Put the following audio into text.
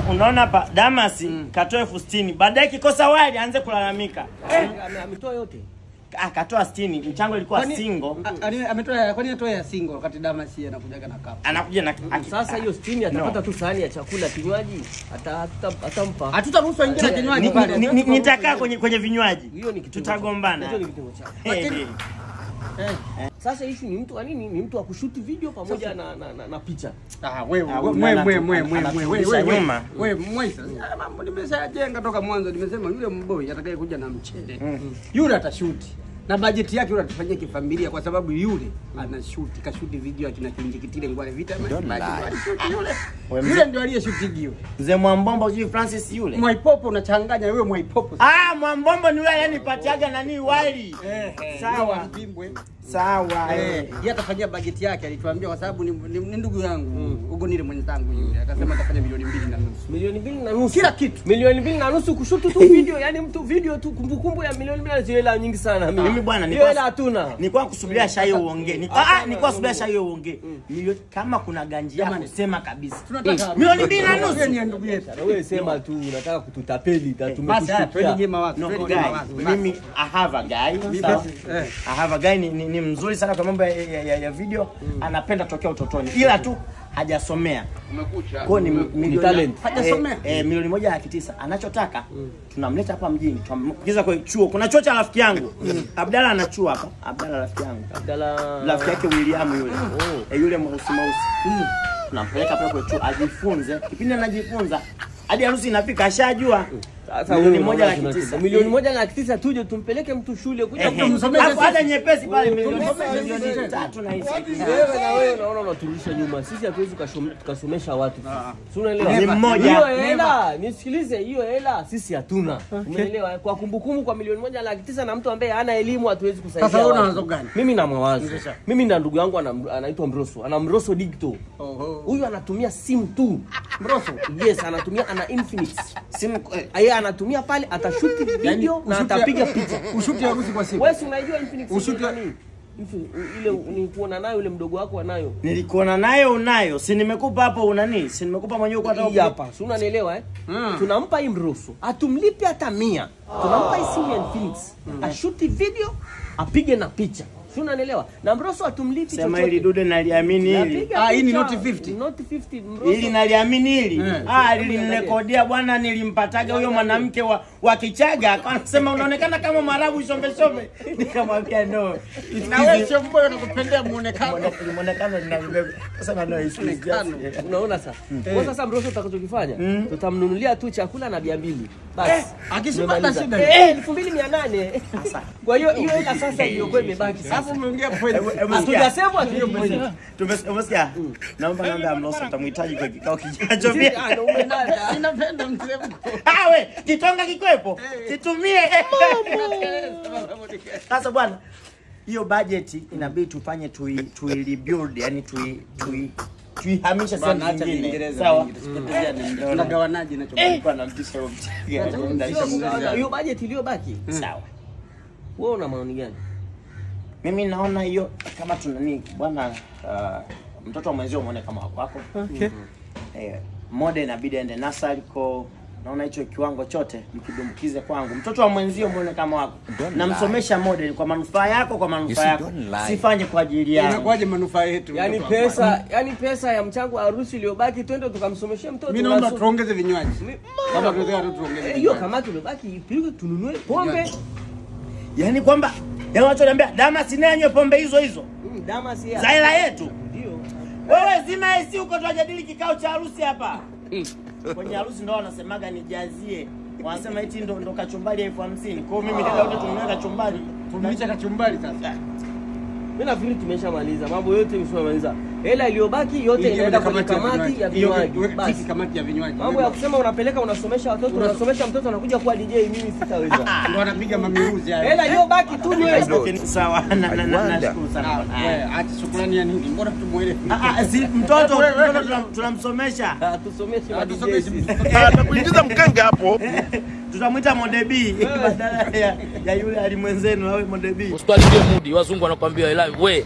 Unaona hapa Damas katoa 60,000 baadaye kikosa wali aanze kulalamika. Ametoa yote. Akatoa 60,000 mchango ilikuwa single. Ametoa kwani atoa ya single wakati Damas anakuja na kapu. Anakuja na sasa hiyo 60,000 atapata tu sahani ya chakula, kinywaji atampa. Hatutaruhusu aingie na kinywaji pale. Nitakaa kwenye vinywaji. Hiyo ni kitu tutagombana. Hiyo ni kitu chako. Sasa issue ni mtu nini? Ni mtu wa kushoot video pamoja na picha. Wewe Moisa. Mambo nimeshajenga toka mwanzo, nimesema yule mboi atakaye kuja na mchele. Yule atashoot. Na budget yake yule atafanyia kifamilia kwa sababu yule anashoot, kashoot video akina Kinjikitile ngwale vita yule ndio aliyeshoot hiyo. Mzee Mwambombo hivi Francis yule. Mwaipopo unachanganya wewe Mwaipopo. Mwambombo ni yule anipatiaga nani wali. Sawa. Mpimbwe. Sawa. Yeye atafanyia budget yake, alituambia kwa sababu ni ndugu yangu. Ugonile mwenzangu yule. Akasema atafanya milioni 2.5. Milioni 2.5 kila kitu. Milioni 2.5 kushoot tu video, yani mtu video tu kumbukumbu ya milioni 2 hela nyingi sana mimi. Bwana ni hela hatuna. Nilikuwa kusubiria Shai uongee. Nilikuwa kusubiria Shai uongee. Kama kuna ganji yako sema kabisa. Tunataka milioni 2.5 ni ndugu yetu. Wewe sema tu unataka kututapeli, tumekushika. Mimi I have a guy. I have a guy ni mzuri sana kwa mambo ya video, anapenda tokea utotoni. Ila tu hajasomea. Umekucha. Kwa ni milioni talent. Hajasomea. Milioni 1.9 anachotaka tunamleta hapa mjini. Tunamkiza kwa chuo. Kuna chuo cha rafiki yangu. Abdalla ana chuo hapa. Abdalla rafiki yangu. Rafiki yake William yule. Yule mweusi. Tunampeleka pale kwa chuo ajifunze. Kipindi anajifunza hadi harusi inafika ashajua. Sasa milioni 1.9. Milioni 1.9 tuje tumpeleke mtu shule kuja kumsomesha. Hata nyepesi pale milioni 3 na hizi. Wewe na wewe unaona unaturudisha nyuma. Sisi hatuwezi tukasomesha watu. Si unaelewa? Ni mmoja. Hiyo hela, nisikilize, hiyo hela sisi hatuna. Umeelewa? Kwa kumbukumbu kwa milioni 1.9 na mtu ambaye hana elimu hatuwezi kusaidia. Sasa wewe unaanza gani? Mimi na mawazo. Mimi na ndugu yangu anaitwa Mroso. Ana Mroso Digital. Huyu anatumia simu tu. Mroso. Yes, anatumia ana Infinix. Simu anatumia pale atashoot video na atapiga picha. Ushuti harusi kwa simu. Wewe unajua Infinix nini? Ile nilikuona nayo yule mdogo wako anayo. Nilikuona nayo unayo. Si nimekupa hapo unani? Si nimekupa mwenyewe kwa hapa. Si unanielewa Tunampa hii Mroso. Atumlipe hata 100. Tunampa hii simu ya Infinix. Ashoot video, apige na picha. Si unanielewa? Na Mroso atumlipi chochote. Sema hili dude naliamini hili. Hii ni Note 50. Note 50 Mroso. Hili naliamini hili. Lilinirekodia bwana, nilimpataga huyo mwanamke wa Kichaga. Akasema unaonekana kama Mwarabu shombe. Nikamwambia no. Na wewe sio mbona unakupendea muonekano. Muonekano ninabeba. Sasa no issue. Unaona sasa? Kwa sasa Mroso utakachokifanya, tutamnunulia tu chakula na 200. Basi. Akisipata shida. 2800. Kwa hiyo hela sasa iliyokuwa imebaki. Umeongea kweli. Hatujasema umesikia? Naomba namba ya Mroso utamhitaji kwa kikao kijacho pia. Ninapenda mteremko. We, kitonga kikwepo. Kitumie. Sasa bwana, hiyo budget inabidi tufanye rebuild, yani tuihamisha sehemu nyingine. Sawa. Tunagawanaje ninachokupata na mtisha huo mtiga. Hiyo budget iliyobaki. Sawa. Wewe una maoni gani? Mimi naona hiyo kama tunani bwana, mtoto wa mwenzio muone kama wako. Okay. Mode inabidi aende nasari ko, naona hicho kiwango chote mkidumbukize kwangu. Mtoto wa mwenzio muone kama wako. Namsomesha model kwa manufaa yako, kwa manufaa yako. Sifanye kwa ajili yako. Inakuwaje manufaa yetu? Yani pesa ya mchango wa harusi iliyobaki twende tukamsomeshia mtoto. Mimi naomba tuongeze vinywaji. Kama tunataka tuongeze. Hiyo kama tulibaki ipige tununue pombe. Yani kwamba wanachoniambia Damas naye anywe pombe hizo. Damas ya. Zaila yetu. Ndio. Wewe zima AC uko tunajadili kikao cha harusi hapa. Kwenye harusi ndio wanasemaga nijazie. Wanasema eti ndo kachumbari ya 50,000. Kwa hiyo mimi ndio wote tununue kachumbari. Tumicha kachumbari sasa. Mimi nafikiri tumeshamaliza. Mambo yote tumeshamaliza. Hela iliyobaki yote inaenda kwenye kamati ya vinywaji. Basi kamati ya vinywaji. Mambo ya kusema unapeleka unasomesha watoto, unasomesha mtoto anakuja kuwa DJ, mimi sitaweza. Ndio anapiga mamiruzi hayo. Hela iliyobaki tu ni sawa. Nashukuru sana. Acha shukrani ya nini? Mbona tumuelewe? Si mtoto tunamsomesha. Tusomeshe. Atakuingiza mkenge hapo. Tutamuita Modebi badala ya yule alimwenzenu awe Modebi. Usitwalike mudi, wazungu wanakuambia we